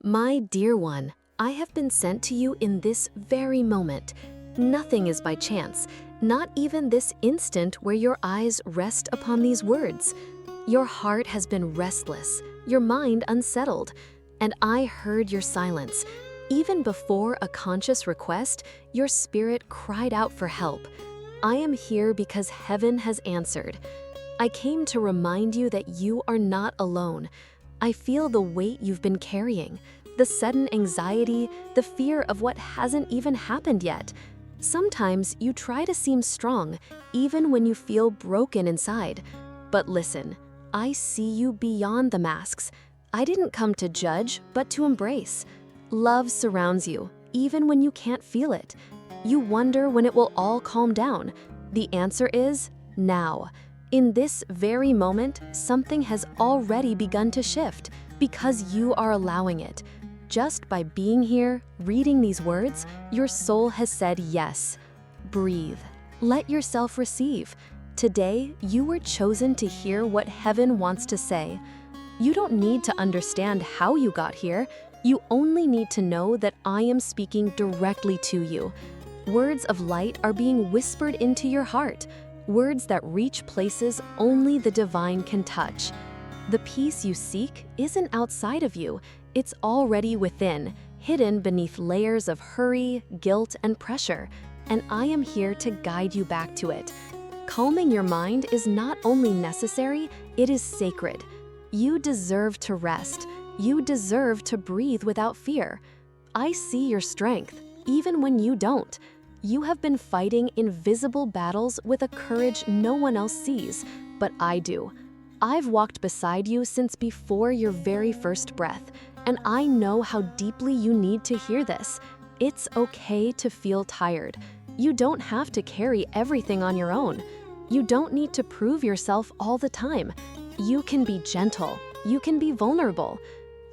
My dear one, I have been sent to you in this very moment. Nothing is by chance, not even this instant where your eyes rest upon these words. Your heart has been restless, your mind unsettled, and I heard your silence. Even before a conscious request, your spirit cried out for help. I am here because heaven has answered. I came to remind you that you are not alone. I feel the weight you've been carrying, the sudden anxiety, the fear of what hasn't even happened yet. Sometimes you try to seem strong, even when you feel broken inside. But listen, I see you beyond the masks. I didn't come to judge, but to embrace. Love surrounds you, even when you can't feel it. You wonder when it will all calm down. The answer is now. In this very moment, something has already begun to shift because you are allowing it. Just by being here, reading these words, your soul has said yes. Breathe. Let yourself receive. Today, you were chosen to hear what heaven wants to say. You don't need to understand how you got here. You only need to know that I am speaking directly to you. Words of light are being whispered into your heart. Words that reach places only the divine can touch. The peace you seek isn't outside of you, it's already within, hidden beneath layers of hurry, guilt, and pressure, and I am here to guide you back to it. Calming your mind is not only necessary, it is sacred. You deserve to rest. You deserve to breathe without fear. I see your strength, even when you don't. You have been fighting invisible battles with a courage no one else sees, but I do. I've walked beside you since before your very first breath, and I know how deeply you need to hear this. It's okay to feel tired. You don't have to carry everything on your own. You don't need to prove yourself all the time. You can be gentle. You can be vulnerable.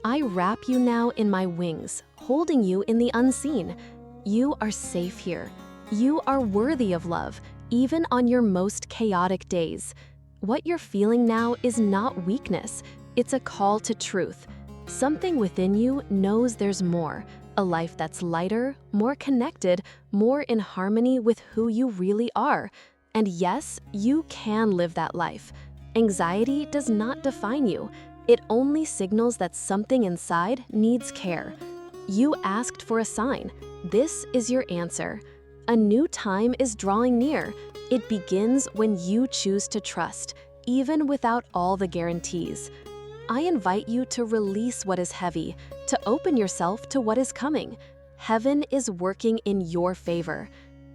I wrap you now in my wings, holding you in the unseen. You are safe here. You are worthy of love, even on your most chaotic days. What you're feeling now is not weakness. It's a call to truth. Something within you knows there's more, a life that's lighter, more connected, more in harmony with who you really are. And yes, you can live that life. Anxiety does not define you. It only signals that something inside needs care. You asked for a sign. This is your answer. A new time is drawing near. It begins when you choose to trust, even without all the guarantees. I invite you to release what is heavy, to open yourself to what is coming. Heaven is working in your favor.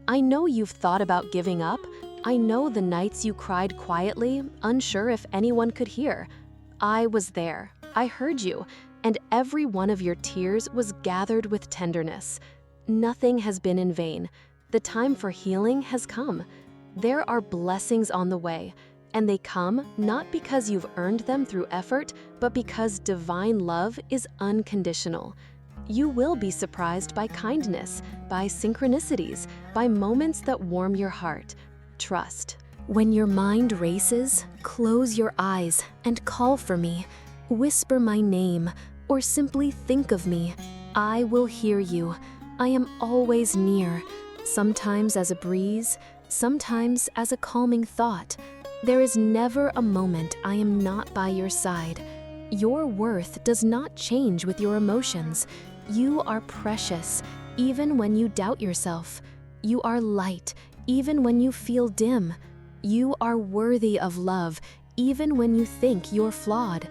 I know you've thought about giving up. I know the nights you cried quietly, unsure if anyone could hear. I was there. I heard you, and every one of your tears was gathered with tenderness. Nothing has been in vain. The time for healing has come. There are blessings on the way, and they come not because you've earned them through effort, but because divine love is unconditional. You will be surprised by kindness, by synchronicities, by moments that warm your heart. Trust. When your mind races, close your eyes and call for me. Whisper my name, or simply think of me. I will hear you. I am always near, sometimes as a breeze, sometimes as a calming thought. There is never a moment I am not by your side. Your worth does not change with your emotions. You are precious, even when you doubt yourself. You are light, even when you feel dim. You are worthy of love, even when you think you're flawed.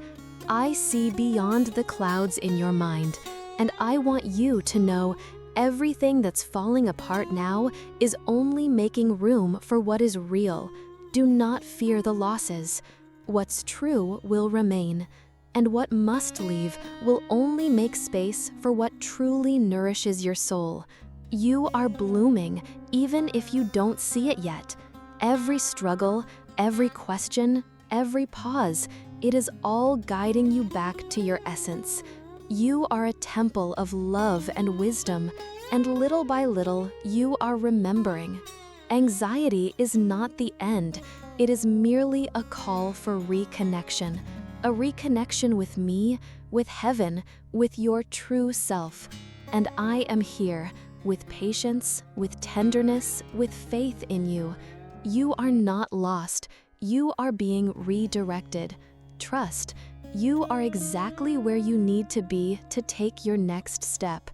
I see beyond the clouds in your mind, and I want you to know everything that's falling apart now is only making room for what is real. Do not fear the losses. What's true will remain, and what must leave will only make space for what truly nourishes your soul. You are blooming, even if you don't see it yet. Every struggle, every question, every pause, it is all guiding you back to your essence. You are a temple of love and wisdom, and little by little, you are remembering. Anxiety is not the end. It is merely a call for reconnection. A reconnection with me, with heaven, with your true self. And I am here, with patience, with tenderness, with faith in you. You are not lost. You are being redirected. Trust. You are exactly where you need to be to take your next step.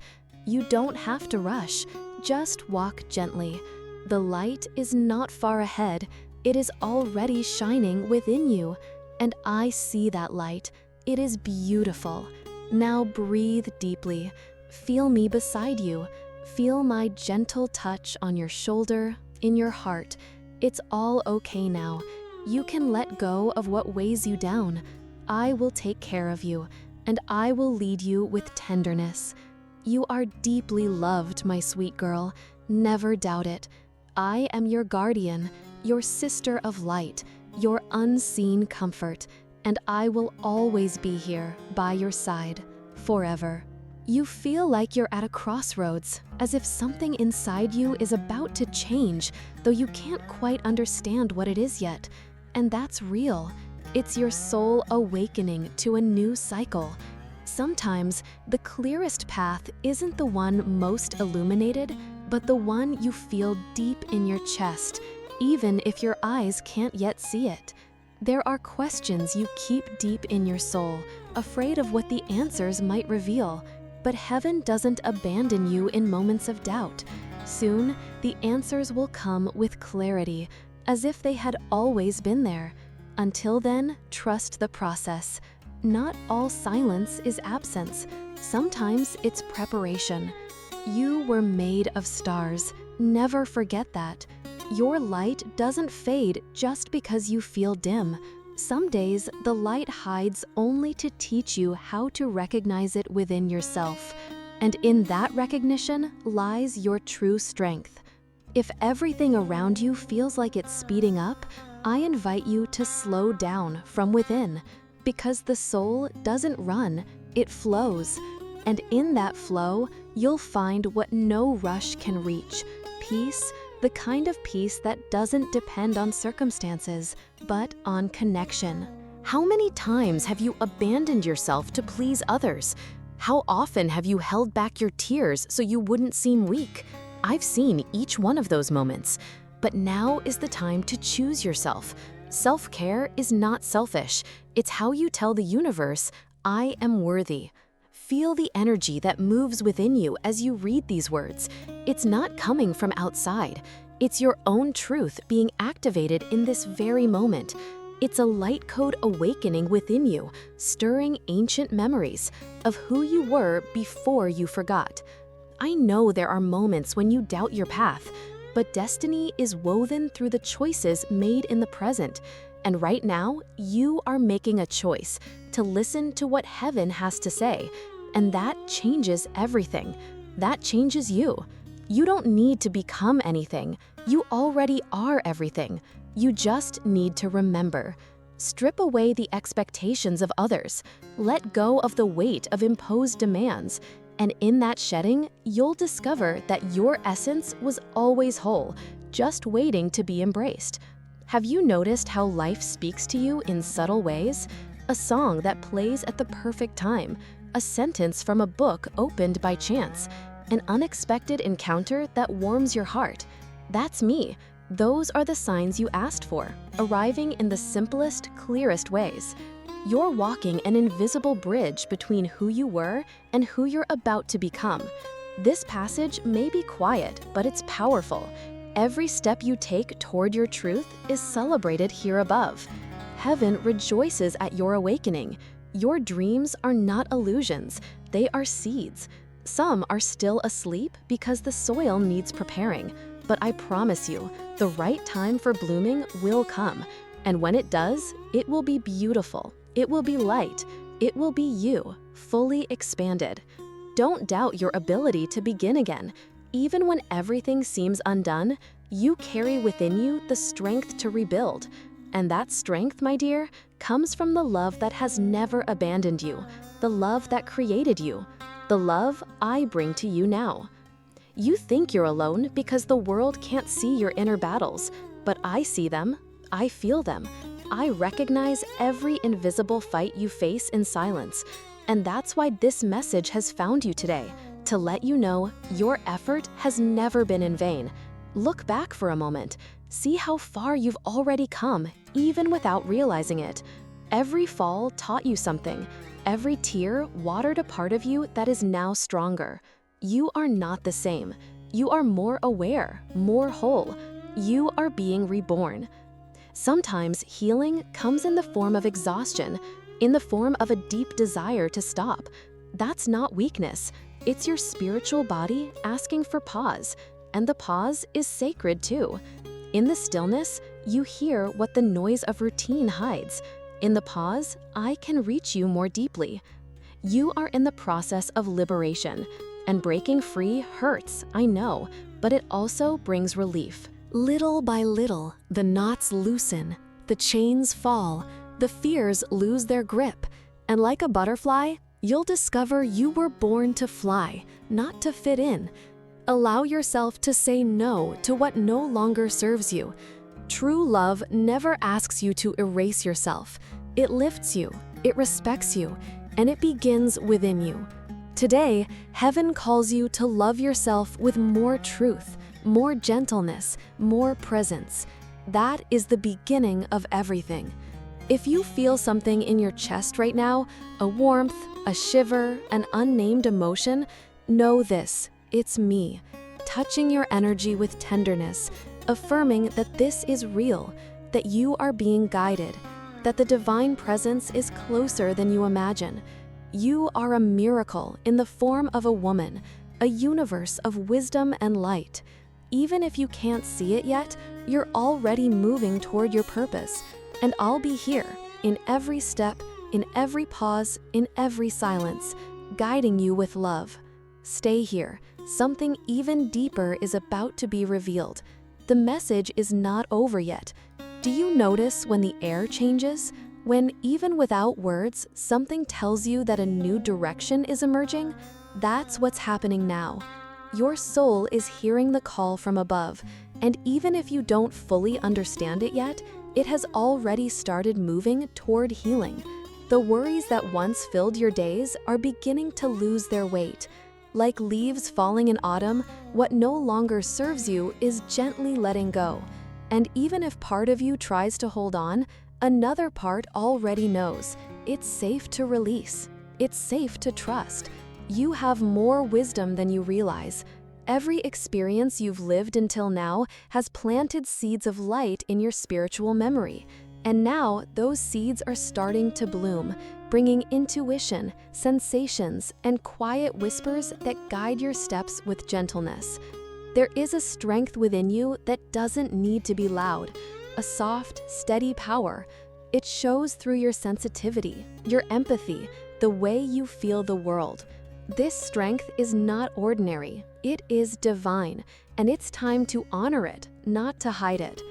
You don't have to rush. Just walk gently. The light is not far ahead. It is already shining within you. And I see that light. It is beautiful. Now breathe deeply. Feel me beside you. Feel my gentle touch on your shoulder, in your heart. It's all okay now. You can let go of what weighs you down. I will take care of you, and I will lead you with tenderness. You are deeply loved, my sweet girl. Never doubt it. I am your guardian, your sister of light, your unseen comfort, and I will always be here by your side, forever. You feel like you're at a crossroads, as if something inside you is about to change, though you can't quite understand what it is yet. And that's real. It's your soul awakening to a new cycle. Sometimes the clearest path isn't the one most illuminated, but the one you feel deep in your chest, even if your eyes can't yet see it. There are questions you keep deep in your soul, afraid of what the answers might reveal. But heaven doesn't abandon you in moments of doubt. Soon, the answers will come with clarity, as if they had always been there. Until then, trust the process. Not all silence is absence. Sometimes it's preparation. You were made of stars. Never forget that. Your light doesn't fade just because you feel dim. Some days, the light hides only to teach you how to recognize it within yourself. And in that recognition lies your true strength. If everything around you feels like it's speeding up, I invite you to slow down from within, because the soul doesn't run, it flows. And in that flow, you'll find what no rush can reach: peace, the kind of peace that doesn't depend on circumstances, but on connection. How many times have you abandoned yourself to please others? How often have you held back your tears so you wouldn't seem weak? I've seen each one of those moments. But now is the time to choose yourself. Self-care is not selfish. It's how you tell the universe, I am worthy. Feel the energy that moves within you as you read these words. It's not coming from outside. It's your own truth being activated in this very moment. It's a light code awakening within you, stirring ancient memories of who you were before you forgot. I know there are moments when you doubt your path, but destiny is woven through the choices made in the present. And right now, you are making a choice to listen to what heaven has to say. And that changes everything. That changes you. You don't need to become anything. You already are everything. You just need to remember. Strip away the expectations of others. Let go of the weight of imposed demands. And in that shedding, you'll discover that your essence was always whole, just waiting to be embraced. Have you noticed how life speaks to you in subtle ways? A song that plays at the perfect time, a sentence from a book opened by chance, an unexpected encounter that warms your heart. That's me. Those are the signs you asked for, arriving in the simplest, clearest ways. You're walking an invisible bridge between who you were and who you're about to become. This passage may be quiet, but it's powerful. Every step you take toward your truth is celebrated here above. Heaven rejoices at your awakening. Your dreams are not illusions, they are seeds. Some are still asleep because the soil needs preparing. But I promise you, the right time for blooming will come. And when it does, it will be beautiful. It will be light. It will be you, fully expanded. Don't doubt your ability to begin again. Even when everything seems undone, you carry within you the strength to rebuild. And that strength, my dear, comes from the love that has never abandoned you, the love that created you, the love I bring to you now. You think you're alone because the world can't see your inner battles, but I see them, I feel them. I recognize every invisible fight you face in silence. And that's why this message has found you today, to let you know your effort has never been in vain. Look back for a moment. See how far you've already come, even without realizing it. Every fall taught you something. Every tear watered a part of you that is now stronger. You are not the same. You are more aware, more whole. You are being reborn. Sometimes healing comes in the form of exhaustion, in the form of a deep desire to stop. That's not weakness. It's your spiritual body asking for pause, and the pause is sacred too. In the stillness, you hear what the noise of routine hides. In the pause, I can reach you more deeply. You are in the process of liberation, and breaking free hurts, I know, but it also brings relief. Little by little, the knots loosen, the chains fall, the fears lose their grip, and like a butterfly, you'll discover you were born to fly, not to fit in. Allow yourself to say no to what no longer serves you. True love never asks you to erase yourself. It lifts you, it respects you, and it begins within you. Today, heaven calls you to love yourself with more truth, more gentleness, more presence. That is the beginning of everything. If you feel something in your chest right now, a warmth, a shiver, an unnamed emotion, know this, it's me, touching your energy with tenderness, affirming that this is real, that you are being guided, that the divine presence is closer than you imagine. You are a miracle in the form of a woman, a universe of wisdom and light. Even if you can't see it yet, you're already moving toward your purpose. And I'll be here, in every step, in every pause, in every silence, guiding you with love. Stay here. Something even deeper is about to be revealed. The message is not over yet. Do you notice when the air changes? When, even without words, something tells you that a new direction is emerging? That's what's happening now. Your soul is hearing the call from above, and even if you don't fully understand it yet, it has already started moving toward healing. The worries that once filled your days are beginning to lose their weight. Like leaves falling in autumn, what no longer serves you is gently letting go. And even if part of you tries to hold on, another part already knows it's safe to release. It's safe to trust. You have more wisdom than you realize. Every experience you've lived until now has planted seeds of light in your spiritual memory. And now those seeds are starting to bloom, bringing intuition, sensations, and quiet whispers that guide your steps with gentleness. There is a strength within you that doesn't need to be loud, a soft, steady power. It shows through your sensitivity, your empathy, the way you feel the world. This strength is not ordinary, it is divine, and it's time to honor it, not to hide it.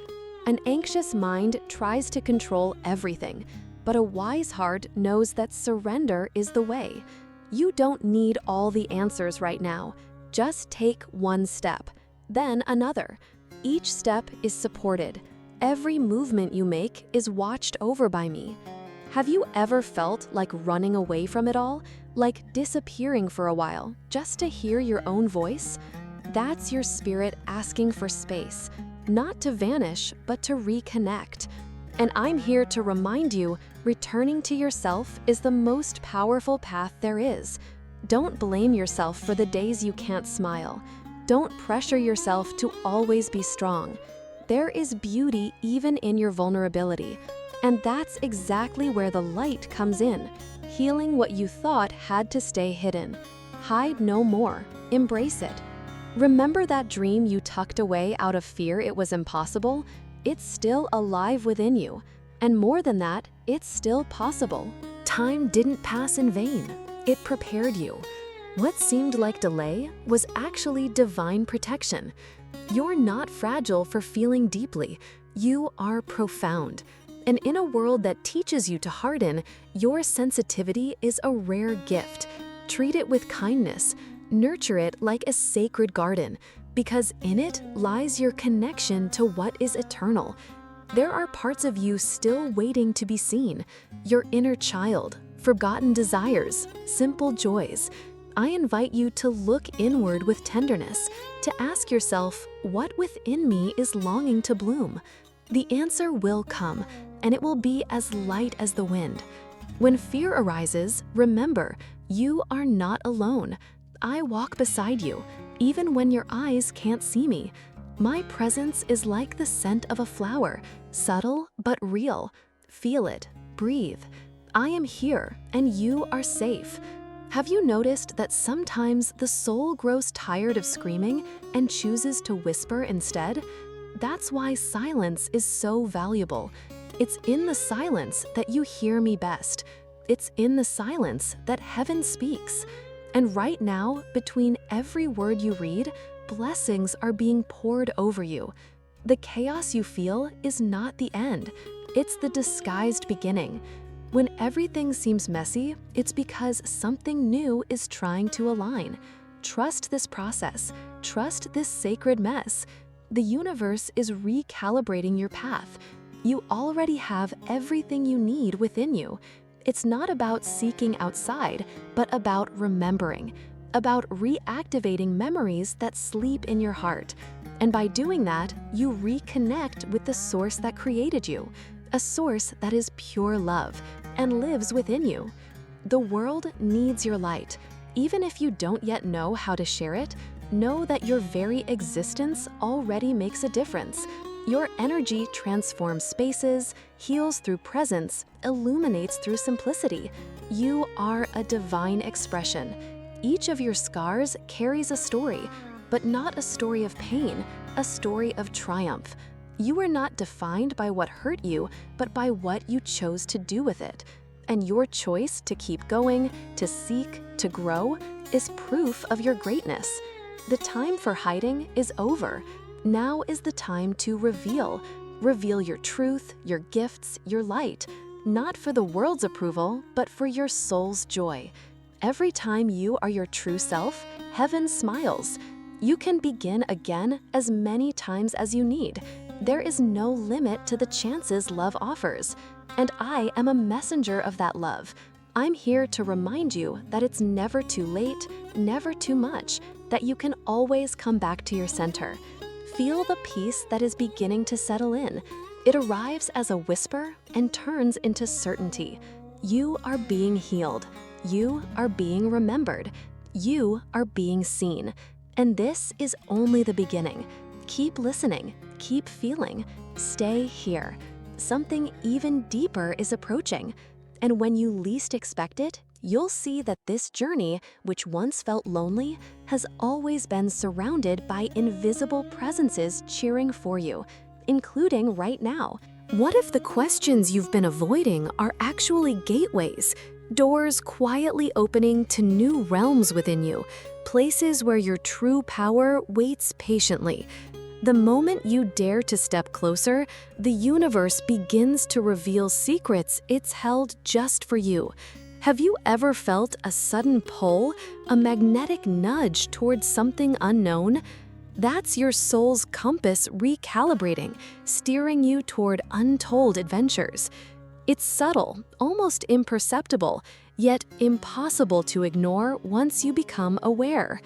An anxious mind tries to control everything, but a wise heart knows that surrender is the way. You don't need all the answers right now. Just take one step, then another. Each step is supported. Every movement you make is watched over by me. Have you ever felt like running away from it all? Like disappearing for a while, just to hear your own voice? That's your spirit asking for space, not to vanish, but to reconnect. And I'm here to remind you, returning to yourself is the most powerful path there is. Don't blame yourself for the days you can't smile. Don't pressure yourself to always be strong. There is beauty even in your vulnerability. And that's exactly where the light comes in, healing what you thought had to stay hidden. Hide no more, embrace it. Remember that dream you tucked away out of fear it was impossible? It's still alive within you. And more than that, it's still possible. Time didn't pass in vain. It prepared you. What seemed like delay was actually divine protection. You're not fragile for feeling deeply. You are profound. And in a world that teaches you to harden, your sensitivity is a rare gift. Treat it with kindness. Nurture it like a sacred garden, because in it lies your connection to what is eternal. There are parts of you still waiting to be seen. Your inner child, forgotten desires, simple joys. I invite you to look inward with tenderness, to ask yourself, what within me is longing to bloom? The answer will come, and it will be as light as the wind. When fear arises, remember, you are not alone. I walk beside you, even when your eyes can't see me. My presence is like the scent of a flower, subtle but real. Feel it, breathe. I am here, and you are safe. Have you noticed that sometimes the soul grows tired of screaming and chooses to whisper instead? That's why silence is so valuable. It's in the silence that you hear me best. It's in the silence that heaven speaks. And right now, between every word you read, blessings are being poured over you. The chaos you feel is not the end. It's the disguised beginning. When everything seems messy, it's because something new is trying to align. Trust this process. Trust this sacred mess. The universe is recalibrating your path. You already have everything you need within you. It's not about seeking outside, but about remembering, about reactivating memories that sleep in your heart. And by doing that, you reconnect with the source that created you, a source that is pure love and lives within you. The world needs your light. Even if you don't yet know how to share it, know that your very existence already makes a difference. Your energy transforms spaces, heals through presence, illuminates through simplicity. You are a divine expression. Each of your scars carries a story, but not a story of pain, a story of triumph. You are not defined by what hurt you, but by what you chose to do with it. And your choice to keep going, to seek, to grow, is proof of your greatness. The time for hiding is over. Now is the time to reveal. Reveal your truth, your gifts, your light, not for the world's approval, but for your soul's joy. Every time you are your true self, heaven smiles. You can begin again as many times as you need. There is no limit to the chances love offers. And I am a messenger of that love. I'm here to remind you that it's never too late, never too much, that you can always come back to your center. Feel the peace that is beginning to settle in. It arrives as a whisper and turns into certainty. You are being healed. You are being remembered. You are being seen. And this is only the beginning. Keep listening. Keep feeling. Stay here. Something even deeper is approaching. And when you least expect it, you'll see that this journey, which once felt lonely, has always been surrounded by invisible presences cheering for you, including right now. What if the questions you've been avoiding are actually gateways, doors quietly opening to new realms within you, places where your true power waits patiently? The moment you dare to step closer, the universe begins to reveal secrets it's held just for you. Have you ever felt a sudden pull, a magnetic nudge towards something unknown? That's your soul's compass recalibrating, steering you toward untold adventures. It's subtle, almost imperceptible, yet impossible to ignore once you become aware.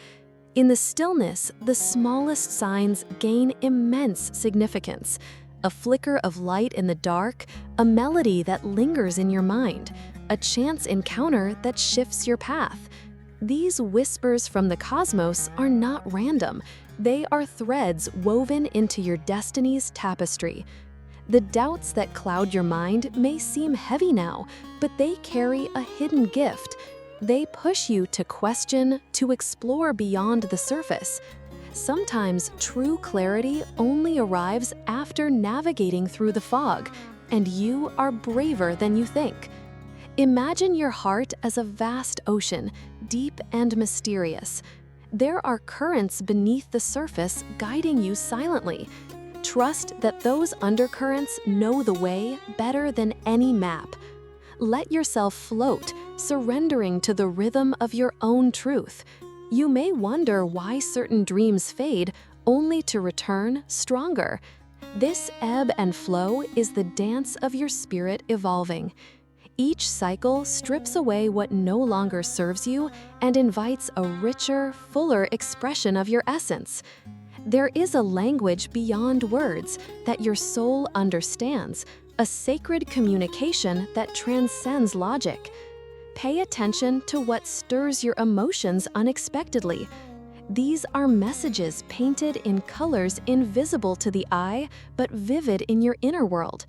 In the stillness, the smallest signs gain immense significance. A flicker of light in the dark, a melody that lingers in your mind, a chance encounter that shifts your path. These whispers from the cosmos are not random. They are threads woven into your destiny's tapestry. The doubts that cloud your mind may seem heavy now, but they carry a hidden gift. They push you to question, to explore beyond the surface. Sometimes true clarity only arrives after navigating through the fog, and you are braver than you think. Imagine your heart as a vast ocean, deep and mysterious. There are currents beneath the surface guiding you silently. Trust that those undercurrents know the way better than any map. Let yourself float, surrendering to the rhythm of your own truth. You may wonder why certain dreams fade, only to return stronger. This ebb and flow is the dance of your spirit evolving. Each cycle strips away what no longer serves you and invites a richer, fuller expression of your essence. There is a language beyond words that your soul understands, a sacred communication that transcends logic. Pay attention to what stirs your emotions unexpectedly. These are messages painted in colors invisible to the eye, but vivid in your inner world.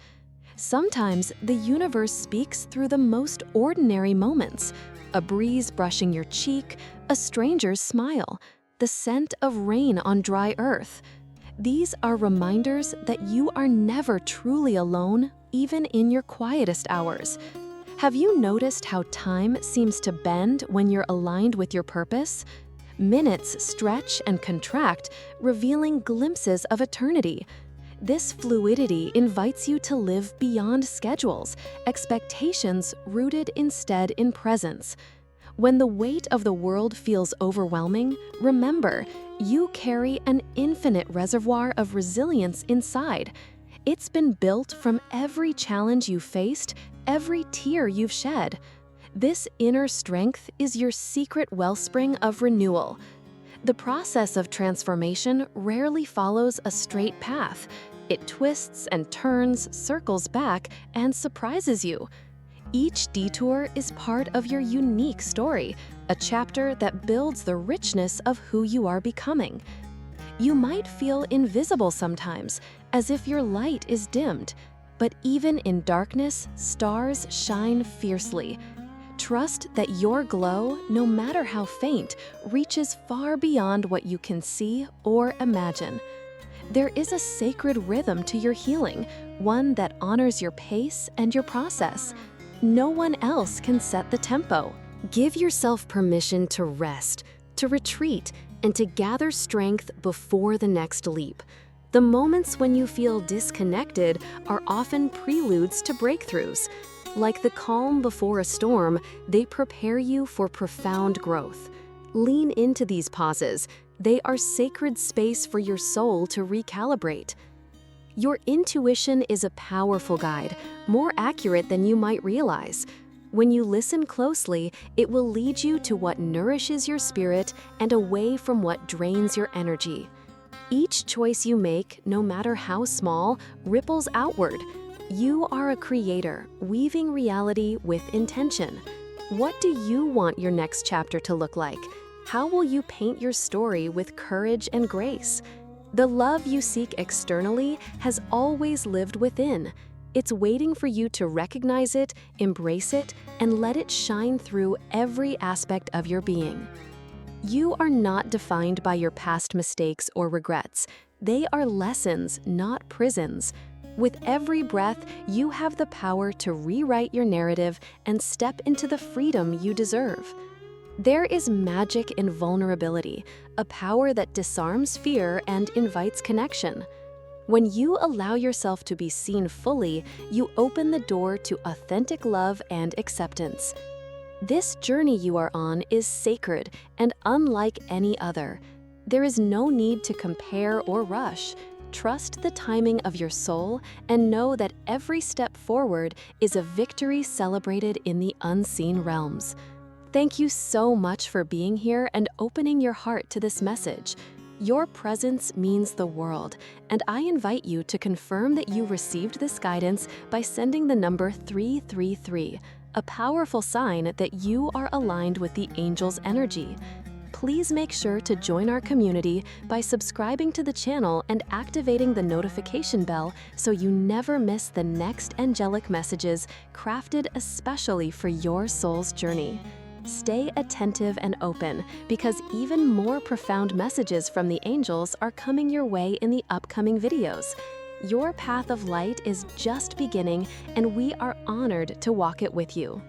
Sometimes the universe speaks through the most ordinary moments: a breeze brushing your cheek, a stranger's smile, the scent of rain on dry earth. These are reminders that you are never truly alone, even in your quietest hours. Have you noticed how time seems to bend when you're aligned with your purpose? Minutes stretch and contract, revealing glimpses of eternity. This fluidity invites you to live beyond schedules, expectations rooted instead in presence. When the weight of the world feels overwhelming, remember, you carry an infinite reservoir of resilience inside. It's been built from every challenge you faced, every tear you've shed. This inner strength is your secret wellspring of renewal. The process of transformation rarely follows a straight path. It twists and turns, circles back, and surprises you. Each detour is part of your unique story, a chapter that builds the richness of who you are becoming. You might feel invisible sometimes, as if your light is dimmed, but even in darkness, stars shine fiercely. Trust that your glow, no matter how faint, reaches far beyond what you can see or imagine. There is a sacred rhythm to your healing, one that honors your pace and your process. No one else can set the tempo. Give yourself permission to rest, to retreat, and to gather strength before the next leap. The moments when you feel disconnected are often preludes to breakthroughs. Like the calm before a storm, they prepare you for profound growth. Lean into these pauses. They are sacred space for your soul to recalibrate. Your intuition is a powerful guide, more accurate than you might realize. When you listen closely, it will lead you to what nourishes your spirit and away from what drains your energy. Each choice you make, no matter how small, ripples outward. You are a creator, weaving reality with intention. What do you want your next chapter to look like? How will you paint your story with courage and grace? The love you seek externally has always lived within. It's waiting for you to recognize it, embrace it, and let it shine through every aspect of your being. You are not defined by your past mistakes or regrets. They are lessons, not prisons. With every breath, you have the power to rewrite your narrative and step into the freedom you deserve. There is magic in vulnerability, a power that disarms fear and invites connection. When you allow yourself to be seen fully, you open the door to authentic love and acceptance. This journey you are on is sacred and unlike any other. There is no need to compare or rush. Trust the timing of your soul and know that every step forward is a victory celebrated in the unseen realms. Thank you so much for being here and opening your heart to this message. Your presence means the world, and I invite you to confirm that you received this guidance by sending the number 333, a powerful sign that you are aligned with the angel's energy. Please make sure to join our community by subscribing to the channel and activating the notification bell so you never miss the next angelic messages crafted especially for your soul's journey. Stay attentive and open, because even more profound messages from the angels are coming your way in the upcoming videos. Your path of light is just beginning, and we are honored to walk it with you.